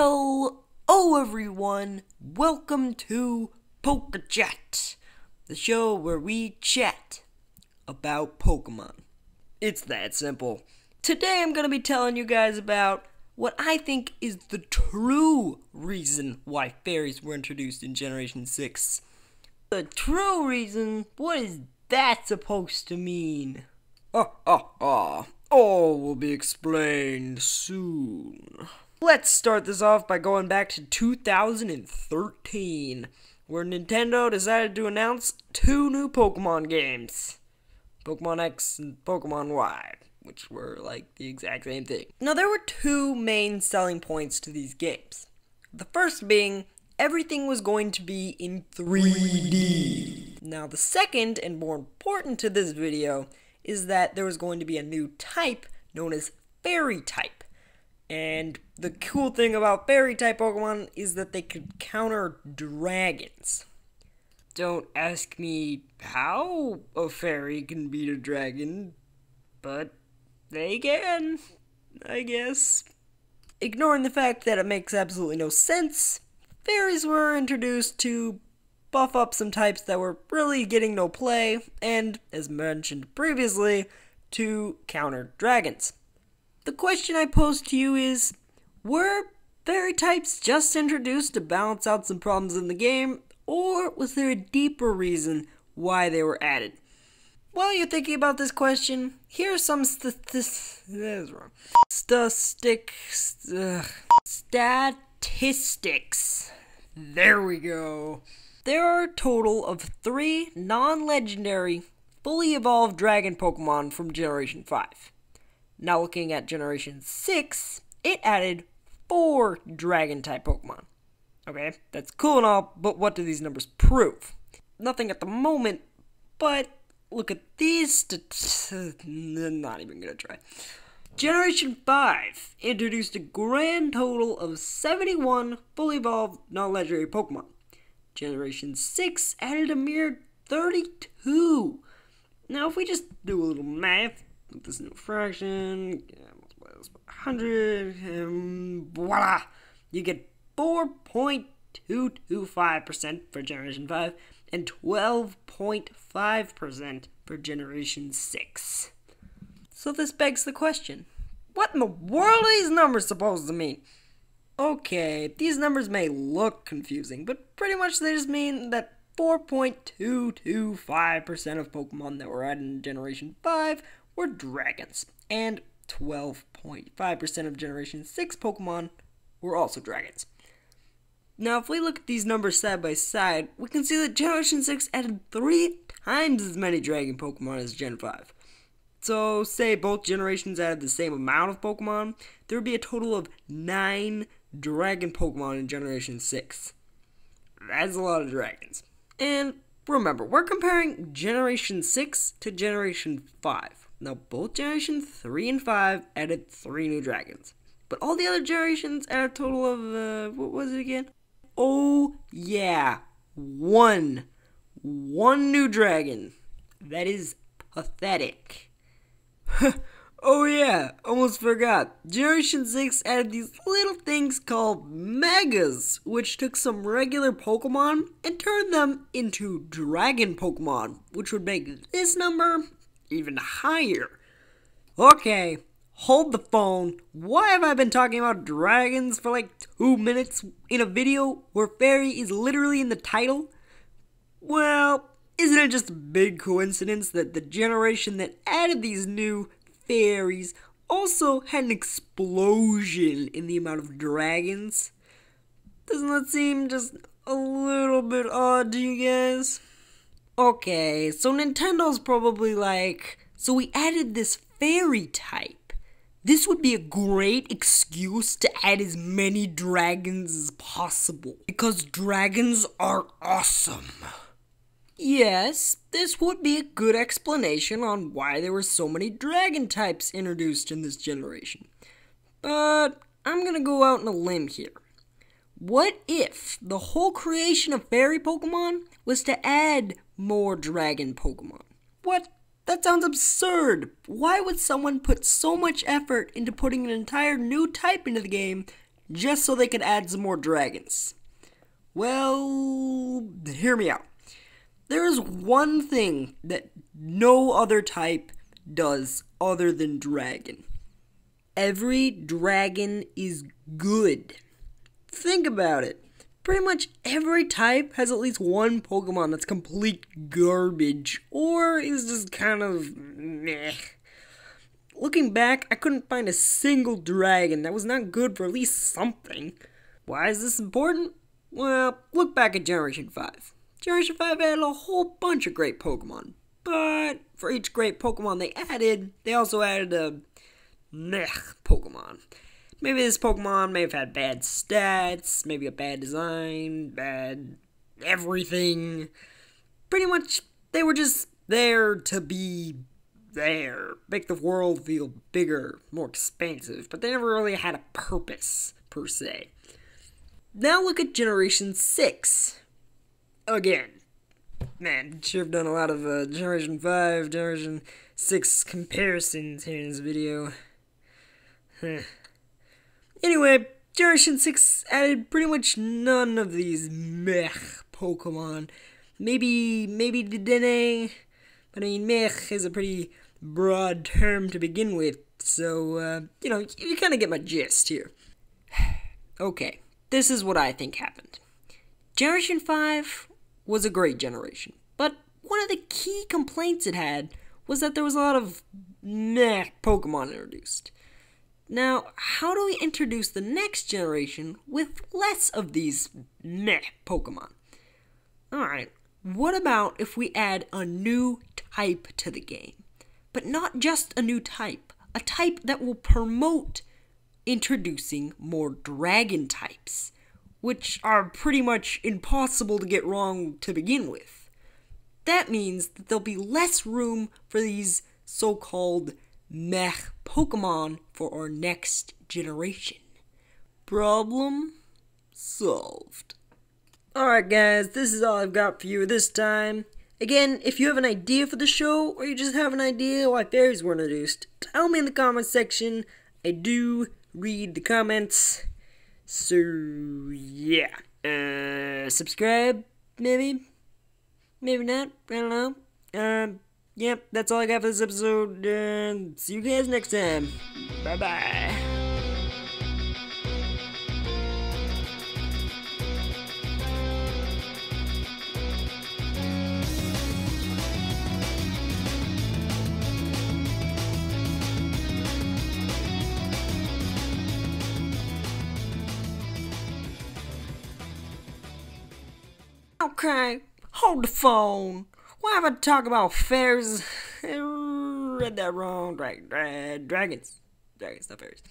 Hello everyone, welcome to Pok-a-Chat, the show where we chat about Pokemon. It's that simple. Today I'm going to be telling you guys about what I think is the true reason why fairies were introduced in Generation 6. The true reason? What is that supposed to mean? All will be explained soon. Let's start this off by going back to 2013, where Nintendo decided to announce two new Pokemon games. Pokemon X and Pokemon Y, which were like the exact same thing. Now, there were two main selling points to these games. The first being, everything was going to be in 3D. Now, the second, and more important to this video, is that there was going to be a new type known as Fairy type. And the cool thing about Fairy type Pokemon is that they could counter dragons. Don't ask me how a fairy can beat a dragon, but they can, I guess. Ignoring the fact that it makes absolutely no sense, fairies were introduced to buff up some types that were really getting no play, and, as mentioned previously, to counter dragons. The question I pose to you is, were fairy types just introduced to balance out some problems in the game, or was there a deeper reason why they were added? While you're thinking about this question, here are some statistics. There we go. There are a total of 3 non-legendary, fully evolved dragon Pokemon from Generation 5. Now looking at Generation 6, it added 4 Dragon-type Pokemon. Okay, that's cool and all, but what do these numbers prove? Nothing at the moment, but look at these not even gonna try. Generation 5 introduced a grand total of 71 fully evolved non-legendary Pokemon. Generation 6 added a mere 32. Now if we just do a little math, with this new fraction, multiply this by 100, and voila! You get 4.225% for Generation 5 and 12.5% for Generation 6. So this begs the question, what in the world are these numbers supposed to mean? Okay, these numbers may look confusing, but pretty much they just mean that 4.225% of Pokemon that were added in Generation 5 were dragons, and 12.5% of Generation 6 Pokemon were also dragons. Now, if we look at these numbers side by side, we can see that Generation 6 added 3 times as many dragon Pokemon as Gen 5. So, say both generations added the same amount of Pokemon, there would be a total of 9 dragon Pokemon in Generation 6. That's a lot of dragons. And remember, we're comparing Generation 6 to Generation 5. Now, both Generation 3 and 5 added 3 new dragons. But all the other generations added a total of, what was it again? Oh, yeah, 1. 1 new dragon. That is pathetic. Oh yeah, almost forgot. Generation 6 added these little things called Megas, which took some regular Pokemon and turned them into Dragon Pokemon, which would make this number even higher. Okay, hold the phone. Why have I been talking about dragons for like 2 minutes in a video where fairy is literally in the title? Well, isn't it just a big coincidence that the generation that added these new fairies also had an explosion in the amount of dragons? Doesn't that seem just a little bit odd to you guys? Okay, so Nintendo's probably like, so we added this fairy type. This would be a great excuse to add as many dragons as possible, because dragons are awesome. Yes, this would be a good explanation on why there were so many dragon types introduced in this generation. But I'm gonna go out on a limb here. What if the whole creation of fairy Pokemon was to add more dragon Pokemon? What? That sounds absurd. Why would someone put so much effort into putting an entire new type into the game just so they could add some more dragons. Well, hear me out. There is one thing that no other type does other than dragon. Every dragon is good. Think about it. Pretty much every type has at least one Pokemon that's complete garbage, or is just kind of meh. Looking back, I couldn't find a single dragon that was not good for at least something. Why is this important? Well, look back at Generation 5. Generation 5 added a whole bunch of great Pokemon, but for each great Pokemon they added, they also added a meh Pokemon. Maybe this Pokemon may have had bad stats, maybe a bad design, bad everything. Pretty much, they were just there to be there. Make the world feel bigger, more expansive, but they never really had a purpose, per se. Now look at Generation 6. Again. Man, should have done a lot of Generation 5, Generation 6 comparisons here in this video. Anyway, Generation 6 added pretty much none of these meh Pokemon. Maybe Dedenne, but I mean, meh is a pretty broad term to begin with, so, you kind of get my gist here. Okay, this is what I think happened. Generation 5 was a great generation, but one of the key complaints it had was that there was a lot of meh Pokemon introduced. Now, how do we introduce the next generation with less of these meh Pokemon? Alright, what about if we add a new type to the game? But not just a new type, a type that will promote introducing more dragon types, which are pretty much impossible to get wrong to begin with. That means that there'll be less room for these so-called meh Pokemon for our next generation. Problem solved. Alright guys, this is all I've got for you this time. Again, if you have an idea for the show, or you just have an idea why fairies were introduced, tell me in the comments section. I do read the comments. So, yeah. Subscribe, maybe? Maybe not, I don't know. Yep, that's all I got for this episode. See you guys next time. Bye-bye. Okay, hold the phone. Why have I talk about fairies? I read that wrong. Dragons. Dragons, not fairies.